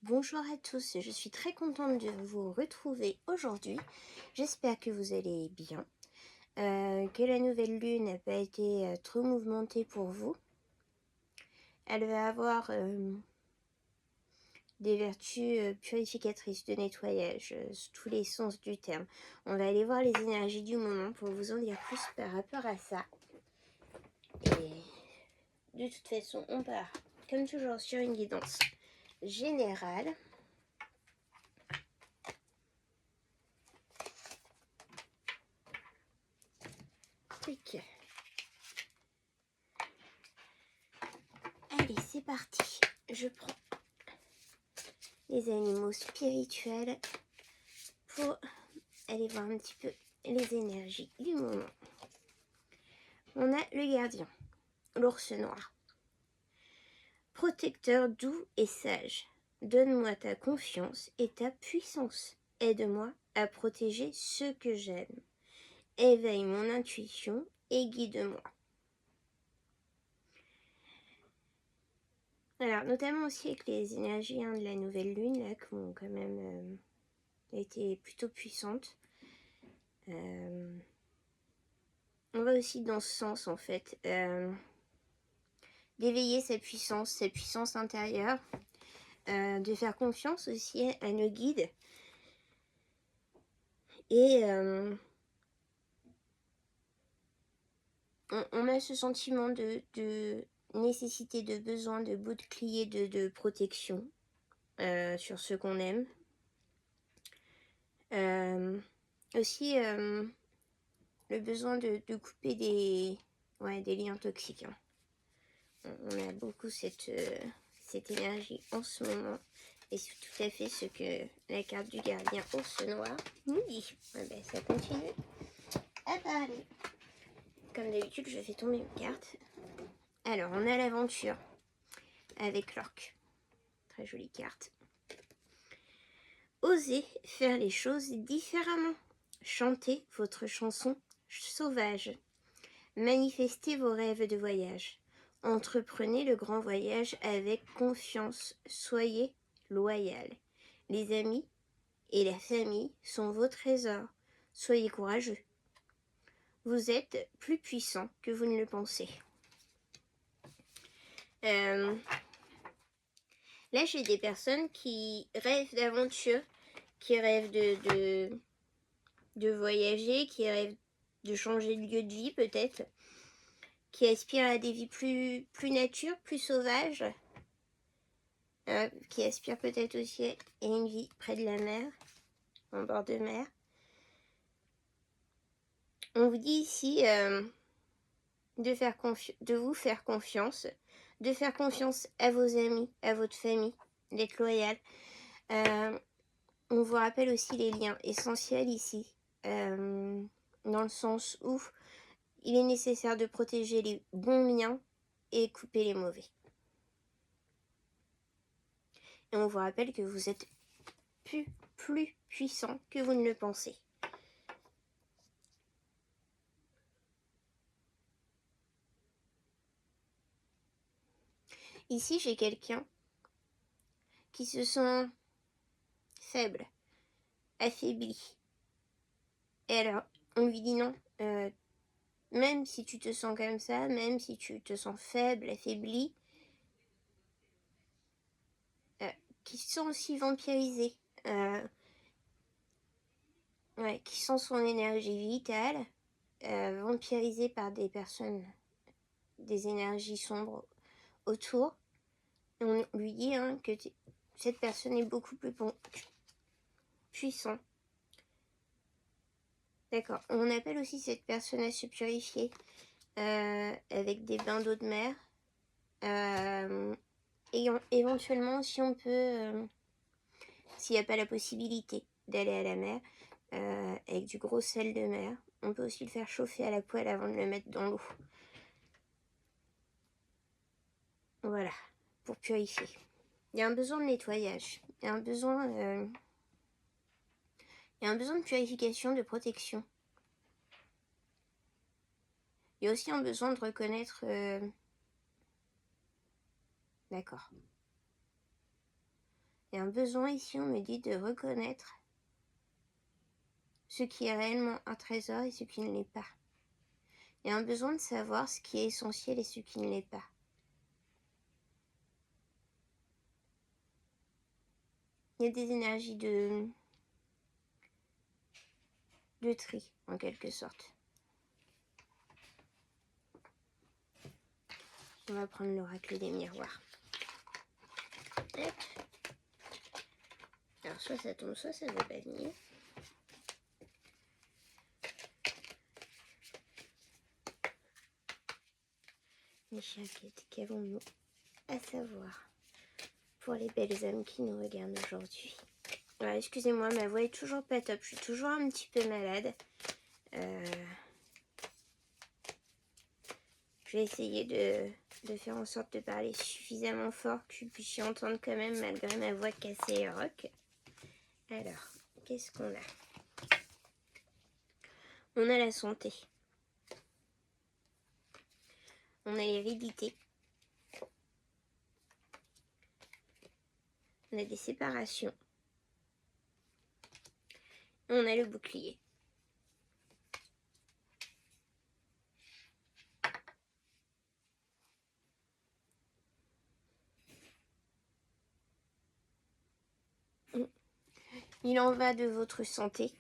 Bonjour à tous, je suis très contente de vous retrouver aujourd'hui. J'espère que vous allez bien, que la nouvelle lune n'a pas été trop mouvementée pour vous. Elle va avoir des vertus purificatrices de nettoyage, sous tous les sens du terme. On va aller voir les énergies du moment pour vous en dire plus par rapport à ça. Et de toute façon, on part comme toujours sur une guidance générale. Clic. Allez, c'est parti. Je prends les animaux spirituels pour aller voir un petit peu les énergies du moment. On a le gardien, l'ours noir. Protecteur doux et sage, donne-moi ta confiance et ta puissance. Aide-moi à protéger ceux que j'aime. Éveille mon intuition et guide-moi. Alors, notamment aussi avec les énergies de la nouvelle lune, là, qui ont quand même été plutôt puissantes. On va aussi dans ce sens, en fait, d'éveiller sa puissance intérieure, de faire confiance aussi à nos guides. Et on a ce sentiment de nécessité, de besoin, de bouclier, de protection sur ce qu'on aime. Aussi le besoin de couper des liens toxiques. Hein. On a beaucoup cette énergie en ce moment. Et c'est tout à fait ce que la carte du gardien ours noir nous dit. Ah ben, ça continue à parler. Comme d'habitude, je fais tomber une carte. Alors, on a l'aventure avec l'orque. Très jolie carte. Osez faire les choses différemment. Chantez votre chanson sauvage. Manifestez vos rêves de voyage. Entreprenez le grand voyage avec confiance. Soyez loyal. Les amis et la famille sont vos trésors. Soyez courageux. Vous êtes plus puissant que vous ne le pensez. Là, j'ai des personnes qui rêvent d'aventure, qui rêvent de voyager, qui rêvent de changer de lieu de vie peut-être, qui aspirent à des vies plus nature, plus sauvages, qui aspirent peut-être aussi à une vie près de la mer, en bord de mer. On vous dit ici de vous faire confiance, de faire confiance à vos amis, à votre famille, d'être loyal. On vous rappelle aussi les liens essentiels ici, dans le sens où il est nécessaire de protéger les bons liens et couper les mauvais. Et on vous rappelle que vous êtes plus puissant que vous ne le pensez. Ici, j'ai quelqu'un qui se sent faible, affaibli. Et alors, on lui dit non. Même si tu te sens comme ça, même si tu te sens faible, affaibli, qui se sent aussi vampirisé, qui sent son énergie vitale vampirisée par des personnes, des énergies sombres autour. Et on lui dit que cette personne est beaucoup plus puissante. D'accord. On appelle aussi cette personne à se purifier avec des bains d'eau de mer. Et éventuellement, si on peut, s'il n'y a pas la possibilité d'aller à la mer, avec du gros sel de mer, on peut aussi le faire chauffer à la poêle avant de le mettre dans l'eau. Voilà, pour purifier. Il y a un besoin de nettoyage. Il y a un besoin de purification, de protection. Il y a aussi un besoin de reconnaître... D'accord. Il y a un besoin ici, on me dit, de reconnaître ce qui est réellement un trésor et ce qui ne l'est pas. Il y a un besoin de savoir ce qui est essentiel et ce qui ne l'est pas. Il y a des énergies de tri, en quelque sorte. On va prendre l'oracle des miroirs. Hop. Alors, soit ça tombe, soit ça veut pas venir. Mes chers guides, qu'avons-nous à savoir pour les belles âmes qui nous regardent aujourd'hui? Ouais, excusez-moi, ma voix est toujours pas top. Je suis toujours un petit peu malade. Je vais essayer de faire en sorte de parler suffisamment fort que vous puissiez entendre quand même malgré ma voix cassée et rock. Alors, qu'est-ce qu'on a? On a la santé. On a l'hérédité. On a des séparations. On a le bouclier. Il en va de votre santé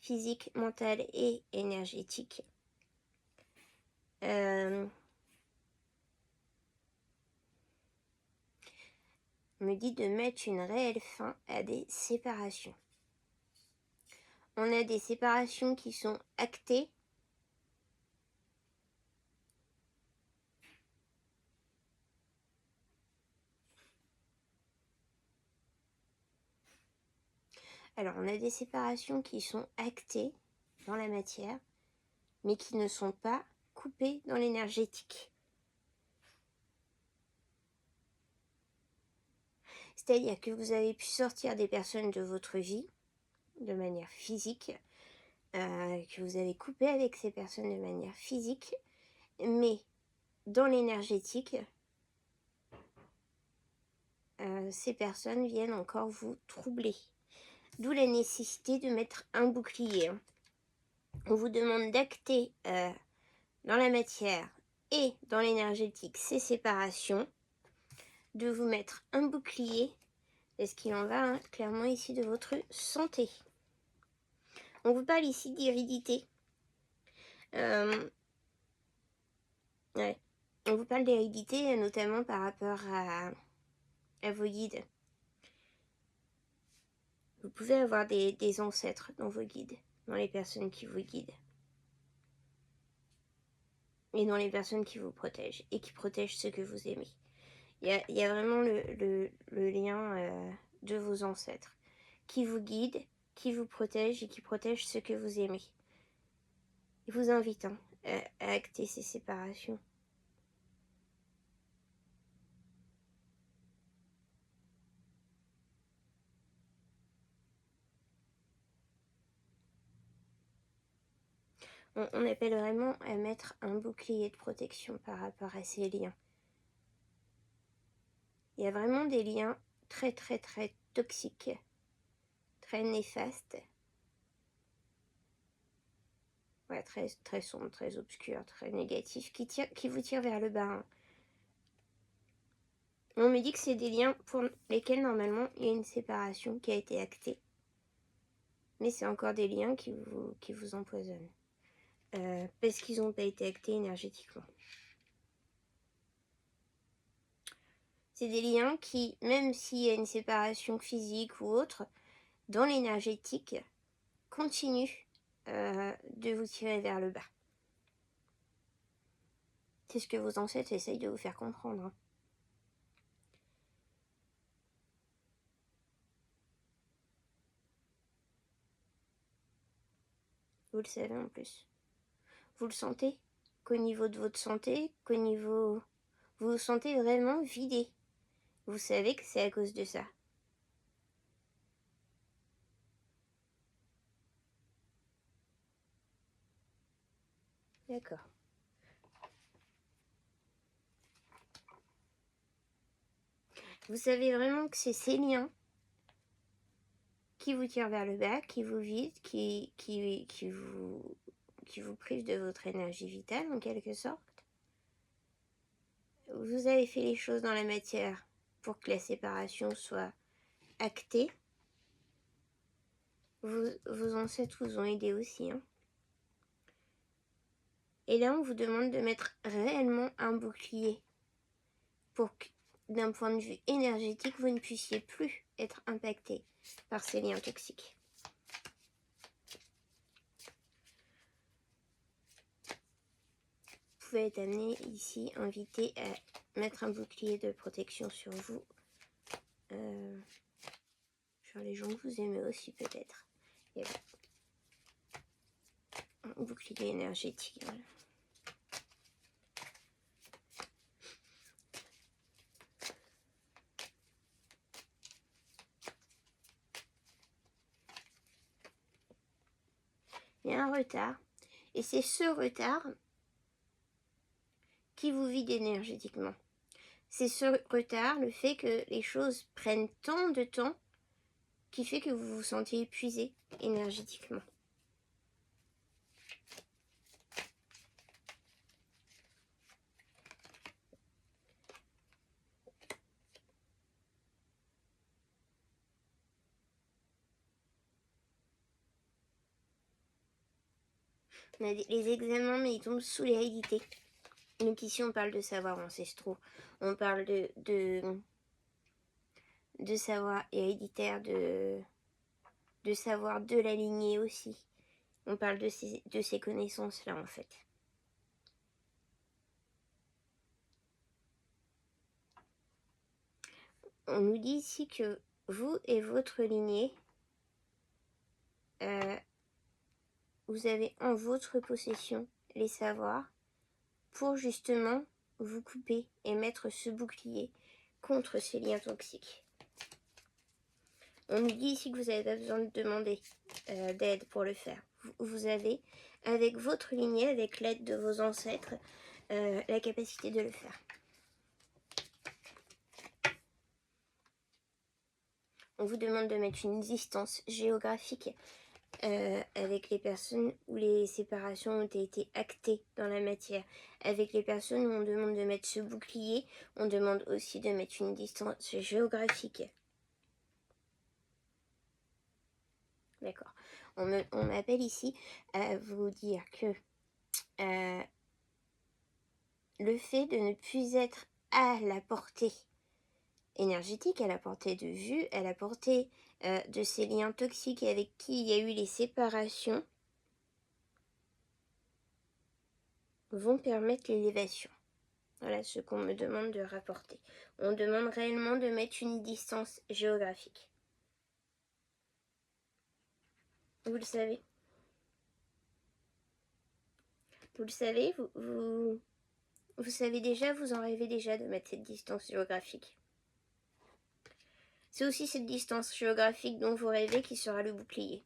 physique, mentale et énergétique. On me dit de mettre une réelle fin à des séparations. On a des séparations qui sont actées. Alors, on a des séparations qui sont actées dans la matière, mais qui ne sont pas coupées dans l'énergétique. C'est-à-dire que vous avez pu sortir des personnes de votre vie de manière physique, que vous avez coupé avec ces personnes de manière physique, mais dans l'énergétique, ces personnes viennent encore vous troubler. D'où la nécessité de mettre un bouclier. On vous demande d'acter dans la matière et dans l'énergétique ces séparations, de vous mettre un bouclier, parce qu'il en va clairement ici de votre santé. On vous parle ici d'hérédité. Ouais. On vous parle d'hérédité, notamment par rapport à vos guides. Vous pouvez avoir des ancêtres dans vos guides, dans les personnes qui vous guident. Et dans les personnes qui vous protègent, et qui protègent ceux que vous aimez. Il y a vraiment le lien de vos ancêtres, qui vous guident, qui vous protègent et qui protègent ceux que vous aimez. Il vous invite à acter ces séparations. On appelle vraiment à mettre un bouclier de protection par rapport à ces liens. Il y a vraiment des liens très très très toxiques, très néfastes, ouais, très, très sombres, très obscurs, très négatifs, qui vous tirent vers le bas. On me dit que c'est des liens pour lesquels normalement il y a une séparation qui a été actée. Mais c'est encore des liens qui vous empoisonnent. Parce qu'ils n'ont pas été actés énergétiquement. C'est des liens qui, même s'il y a une séparation physique ou autre, dans l'énergétique, continuent de vous tirer vers le bas. C'est ce que vos ancêtres essayent de vous faire comprendre. Vous le savez en plus. Vous le sentez qu'au niveau de votre santé, qu'au niveau... Vous vous sentez vraiment vidé. Vous savez que c'est à cause de ça. D'accord. Vous savez vraiment que c'est ces liens qui vous tirent vers le bas, qui vous vident, qui vous privent de votre énergie vitale en quelque sorte. Vous avez fait les choses dans la matière pour que la séparation soit actée. Vos ancêtres vous ont aidé aussi. Hein. Et là, on vous demande de mettre réellement un bouclier pour que, d'un point de vue énergétique, vous ne puissiez plus être impacté par ces liens toxiques. Vous pouvez être amené ici, invité à mettre un bouclier de protection sur vous. Sur les gens que vous aimez aussi peut-être. Et un bouclier énergétique. Voilà. Il y a un retard. Et c'est ce retard qui vous vide énergétiquement. C'est ce retard, le fait que les choses prennent tant de temps, qui fait que vous vous sentez épuisé énergétiquement. On a les examens, mais ils tombent sous l'hérédité. Donc ici, on parle de savoirs ancestraux. On parle de savoir héréditaire, de savoir de la lignée aussi. On parle de ces connaissances-là, en fait. On nous dit ici que vous et votre lignée, vous avez en votre possession les savoirs pour justement vous couper et mettre ce bouclier contre ces liens toxiques. On nous dit ici que vous n'avez pas besoin de demander d'aide pour le faire. Vous avez, avec votre lignée, avec l'aide de vos ancêtres, la capacité de le faire. On vous demande de mettre une distance géographique avec les personnes où les séparations ont été actées dans la matière. Avec les personnes où on demande de mettre ce bouclier, on demande aussi de mettre une distance géographique. D'accord. On m'appelle ici à vous dire que le fait de ne plus être à la portée énergétique, à la portée de vue, à la portée de ces liens toxiques avec qui il y a eu les séparations, vont permettre l'élévation. Voilà ce qu'on me demande de rapporter. On demande réellement de mettre une distance géographique. Vous le savez. Vous le savez, vous savez déjà, vous en rêvez déjà de mettre cette distance géographique. C'est aussi cette distance géographique dont vous rêvez qui sera le bouclier.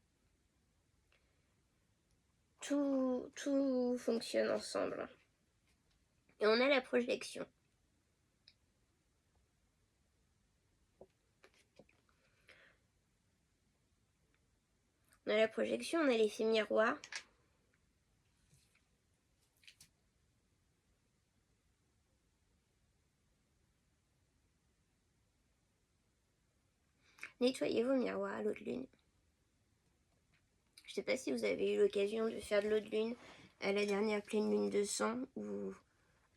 Tout fonctionne ensemble. Et on a la projection. On a la projection, on a l'effet miroir. Nettoyez vos miroirs à l'eau de lune. Je ne sais pas si vous avez eu l'occasion de faire de l'eau de lune à la dernière pleine lune de sang ou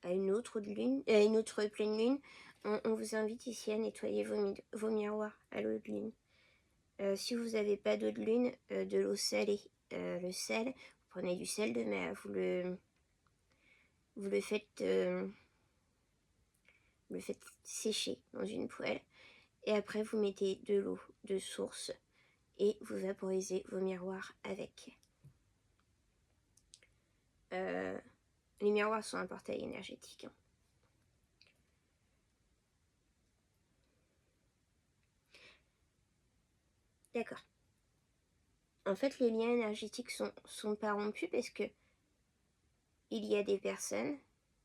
à une autre pleine lune. On vous invite ici à nettoyer vos miroirs à l'eau de lune. Si vous n'avez pas d'eau de lune, de l'eau salée. Le sel, vous prenez du sel de mer, vous le faites sécher dans une poêle. Et après, vous mettez de l'eau de source et vous vaporisez vos miroirs avec. Les miroirs sont un portail énergétique. Hein. D'accord. En fait, les liens énergétiques sont pas rompus parce que il y a des personnes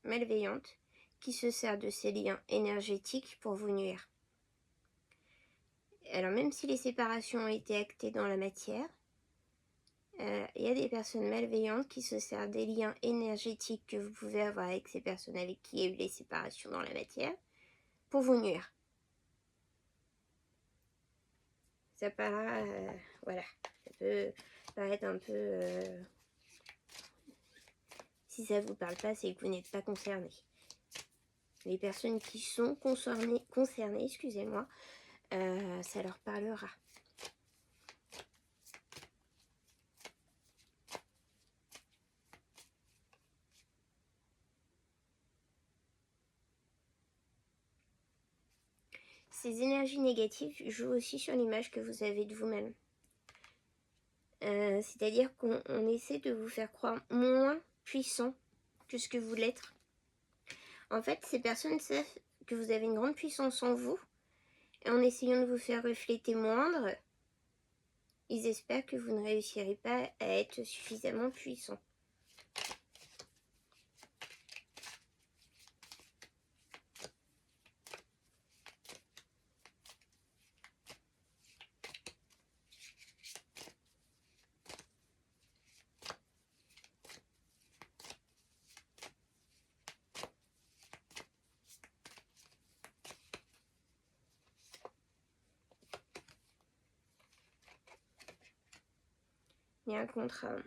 malveillantes qui se servent de ces liens énergétiques pour vous nuire. Alors même si les séparations ont été actées dans la matière, il y a des personnes malveillantes qui se servent des liens énergétiques que vous pouvez avoir avec ces personnes avec qui il y a eu les séparations dans la matière pour vous nuire. Ça paraît, voilà, ça peut paraître un peu... si ça vous parle pas, c'est que vous n'êtes pas concerné. Les personnes qui sont concernées, excusez-moi, ça leur parlera. Ces énergies négatives jouent aussi sur l'image que vous avez de vous-même. C'est-à-dire qu'on essaie de vous faire croire moins puissant que ce que vous l'êtes. En fait, ces personnes savent que vous avez une grande puissance en vous, et en essayant de vous faire refléter moindre, ils espèrent que vous ne réussirez pas à être suffisamment puissant. Il y a un contrat.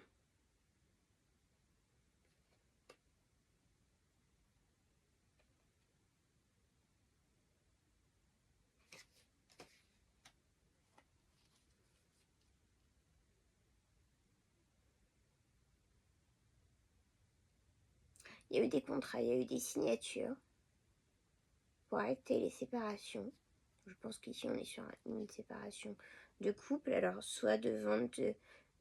Il y a eu des contrats, il y a eu des signatures pour arrêter les séparations. Je pense qu'ici on est sur une séparation de couple, alors soit de vente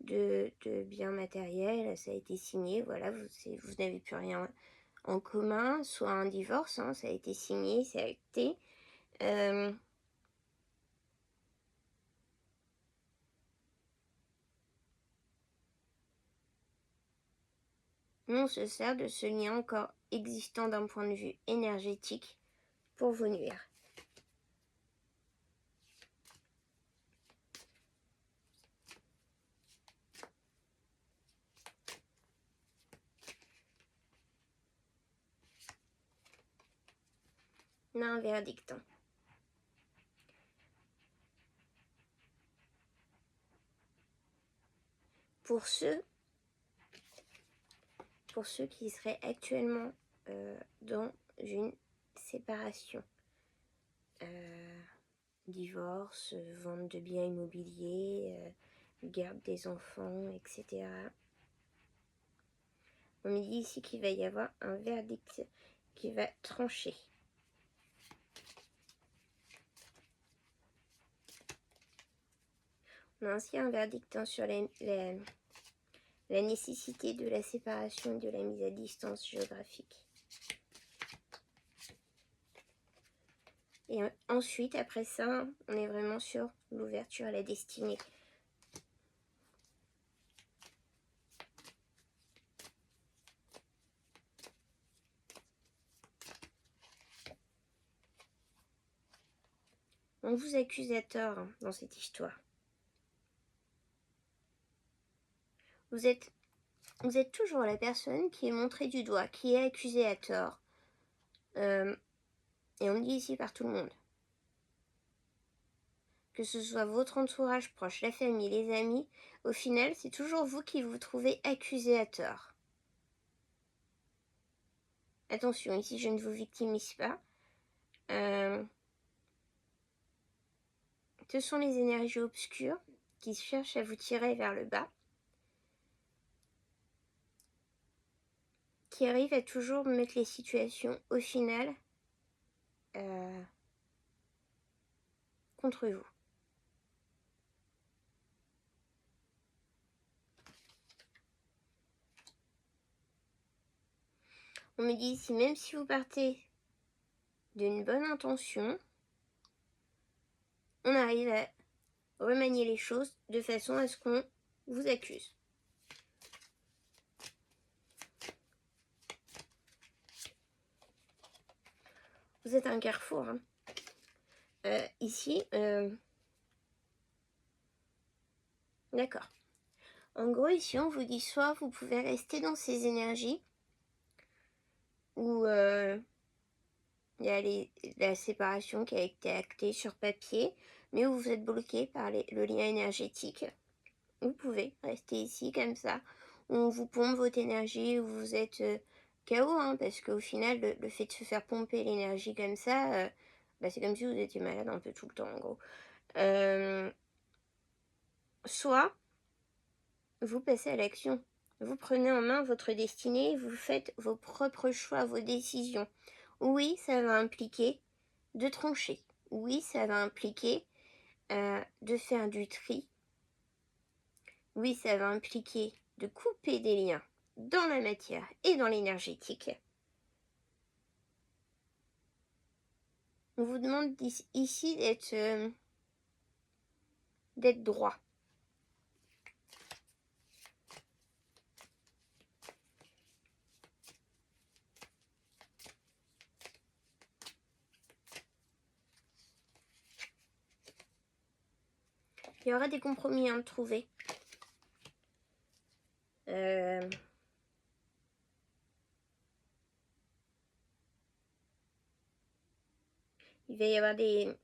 de biens matériels, ça a été signé, voilà, vous n'avez plus rien en commun, soit un divorce, hein, ça a été signé, c'est acté. Nous, on se sert de ce lien encore existant d'un point de vue énergétique pour vous nuire. On a un verdict. Pour ceux qui seraient actuellement dans une séparation, divorce, vente de biens immobiliers, garde des enfants, etc. On me dit ici qu'il va y avoir un verdict qui va trancher. On a ainsi un verdict sur la nécessité de la séparation et de la mise à distance géographique. Et ensuite, après ça, on est vraiment sur l'ouverture à la destinée. On vous accuse à tort dans cette histoire. Vous êtes toujours la personne qui est montrée du doigt, qui est accusée à tort. Et on le dit ici par tout le monde. Que ce soit votre entourage proche, la famille, les amis, au final, c'est toujours vous qui vous trouvez accusé à tort. Attention, ici, je ne vous victimise pas. Ce sont les énergies obscures qui cherchent à vous tirer vers le bas, qui arrivent à toujours mettre les situations, au final, contre vous. On me dit ici, même si vous partez d'une bonne intention, on arrive à remanier les choses de façon à ce qu'on vous accuse. Vous êtes un carrefour. Hein. Ici, D'accord. En gros, ici, on vous dit soit vous pouvez rester dans ces énergies, où il y a la séparation qui a été actée sur papier, mais où vous êtes bloqué par le lien énergétique. Vous pouvez rester ici comme ça, où on vous pompe votre énergie, où vous êtes KO, hein, parce qu'au final, le fait de se faire pomper l'énergie comme ça, c'est comme si vous étiez malade un peu tout le temps, en gros. Soit vous passez à l'action. Vous prenez en main votre destinée, vous faites vos propres choix, vos décisions. Oui, ça va impliquer de trancher. Oui, ça va impliquer de faire du tri. Oui, ça va impliquer de couper des liens dans la matière et dans l'énergétique. On vous demande ici d'être droit. Il y aura des compromis à trouver. Il va y avoir des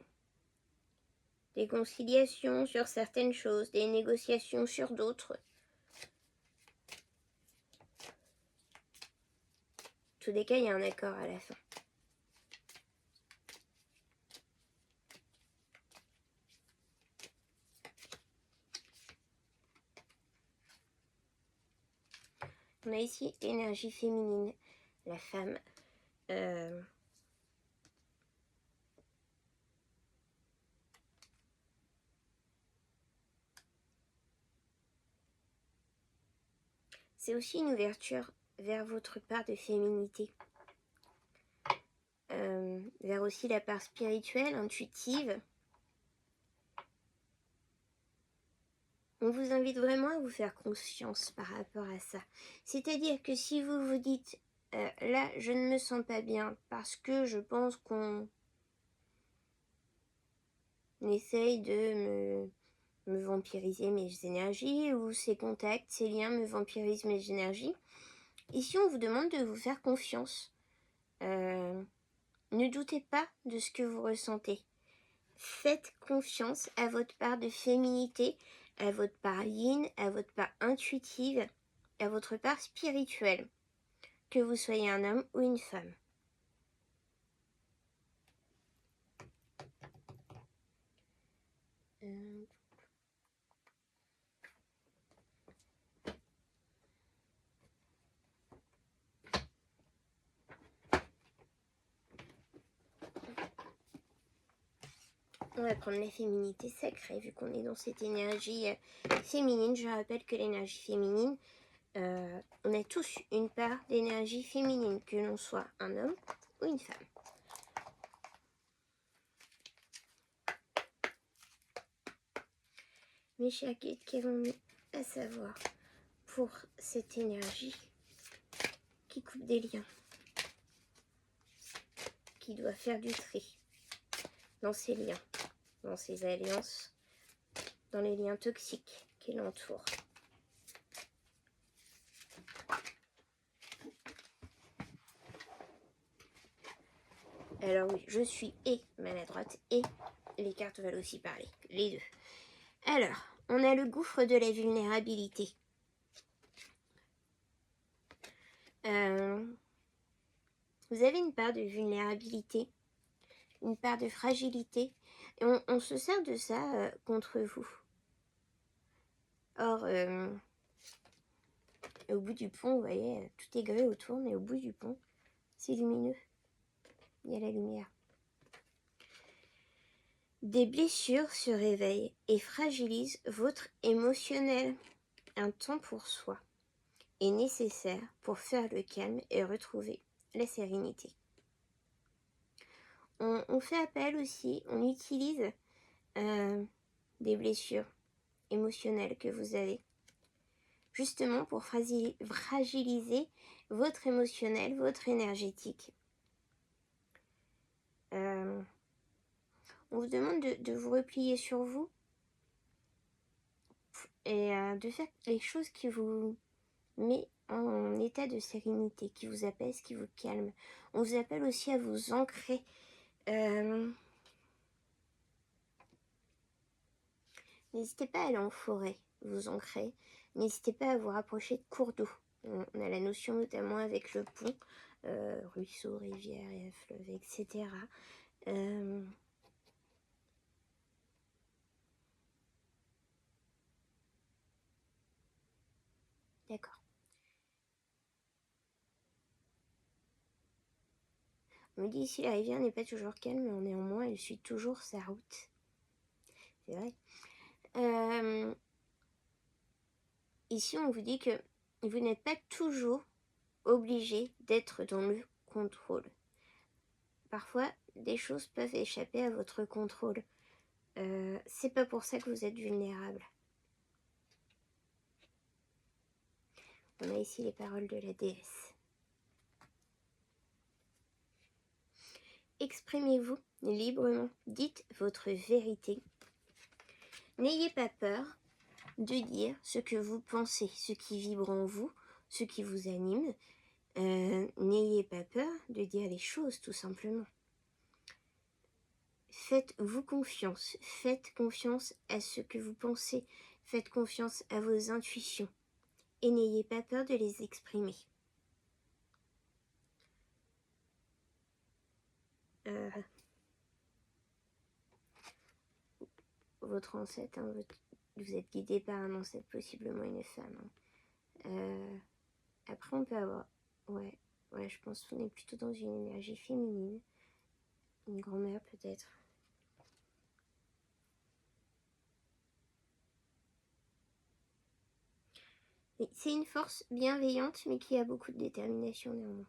conciliations sur certaines choses, des négociations sur d'autres. En tous les cas, il y a un accord à la fin. On a ici l'énergie féminine, la femme. C'est aussi une ouverture vers votre part de féminité. Vers aussi la part spirituelle, intuitive. On vous invite vraiment à vous faire confiance par rapport à ça. C'est-à-dire que si vous vous dites, là, je ne me sens pas bien parce que je pense qu'on essaye de me vampiriser mes énergies, ou ces contacts, ces liens me vampirisent mes énergies. Ici, on vous demande de vous faire confiance. Ne doutez pas de ce que vous ressentez. Faites confiance à votre part de féminité, à votre part yin, à votre part intuitive, à votre part spirituelle, que vous soyez un homme ou une femme. On va prendre la féminité sacrée, vu qu'on est dans cette énergie féminine. Je rappelle que l'énergie féminine, on a tous une part d'énergie féminine, que l'on soit un homme ou une femme. Mes chers guides, qu'avons-nous à savoir pour cette énergie qui coupe des liens, qui doit faire du tri dans ces liens, dans ces alliances, dans les liens toxiques qui l'entourent? Alors oui, je suis et maladroite et les cartes veulent aussi parler, les deux. Alors, on a le gouffre de la vulnérabilité. Vous avez une part de vulnérabilité, une part de fragilité, et on se sert de ça contre vous. Or, au bout du pont, vous voyez, tout est gris autour, mais au bout du pont, c'est lumineux. Il y a la lumière. Des blessures se réveillent et fragilisent votre émotionnel. Un temps pour soi est nécessaire pour faire le calme et retrouver la sérénité. On fait appel aussi, on utilise des blessures émotionnelles que vous avez, justement pour fragiliser votre émotionnel, votre énergétique. On vous demande de vous replier sur vous et de faire les choses qui vous met en état de sérénité, qui vous apaise, qui vous calme. On vous appelle aussi à vous ancrer. N'hésitez pas à aller en forêt, vous ancrer. N'hésitez pas à vous rapprocher de cours d'eau. On a la notion notamment avec le pont, ruisseau, rivière, fleuve, etc. D'accord. On me dit ici la rivière n'est pas toujours calme, mais néanmoins elle suit toujours sa route. C'est vrai. Ici on vous dit que vous n'êtes pas toujours obligé d'être dans le contrôle. Parfois, des choses peuvent échapper à votre contrôle. C'est pas pour ça que vous êtes vulnérable. On a ici les paroles de la déesse. Exprimez-vous librement, dites votre vérité. N'ayez pas peur de dire ce que vous pensez, ce qui vibre en vous, ce qui vous anime. N'ayez pas peur de dire les choses, tout simplement. Faites-vous confiance. Faites confiance à ce que vous pensez. Faites confiance à vos intuitions. Et n'ayez pas peur de les exprimer. Votre ancêtre, hein, vous êtes guidé par un ancêtre, possiblement une femme. Hein. Après, on peut avoir... Ouais, je pense qu'on est plutôt dans une énergie féminine. Une grand-mère, peut-être. C'est une force bienveillante, mais qui a beaucoup de détermination néanmoins.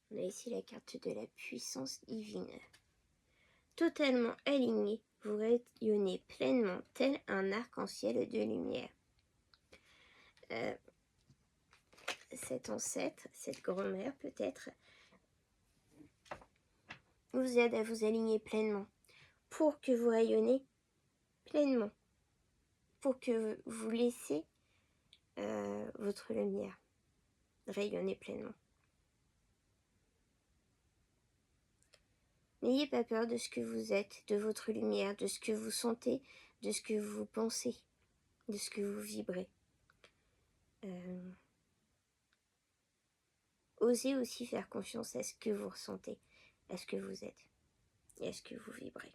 On a ici la carte de la puissance divine. Totalement aligné, vous rayonnez pleinement tel un arc-en-ciel de lumière. Cet ancêtre, cette grand-mère peut-être, vous aide à vous aligner pleinement pour que vous rayonnez pleinement, pour que vous laissez votre lumière rayonner pleinement. N'ayez pas peur de ce que vous êtes, de votre lumière, de ce que vous sentez, de ce que vous pensez, de ce que vous vibrez. Osez aussi faire confiance à ce que vous ressentez, à ce que vous êtes et à ce que vous vibrez.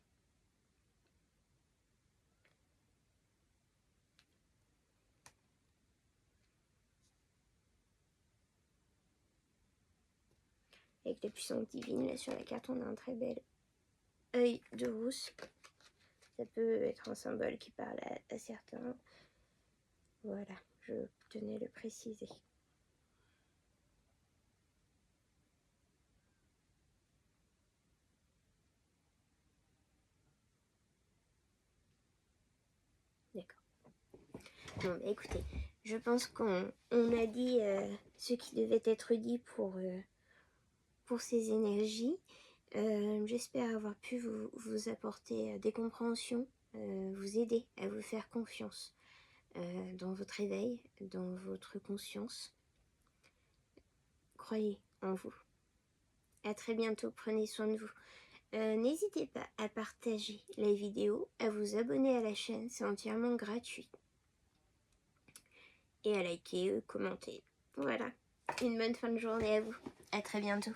Avec la puissance divine, là sur la carte, on a un très bel œil de rousse. Ça peut être un symbole qui parle à certains. Voilà, je tenais à le préciser. D'accord. Bon, bah écoutez, je pense qu'on a dit ce qui devait être dit pour ces énergies. J'espère avoir pu vous apporter des compréhensions, vous aider à vous faire confiance dans votre éveil, dans votre conscience. Croyez en vous. À très bientôt, prenez soin de vous. N'hésitez pas à partager la vidéo, à vous abonner à la chaîne, c'est entièrement gratuit. Et à liker, commenter. Voilà, une bonne fin de journée à vous. À très bientôt.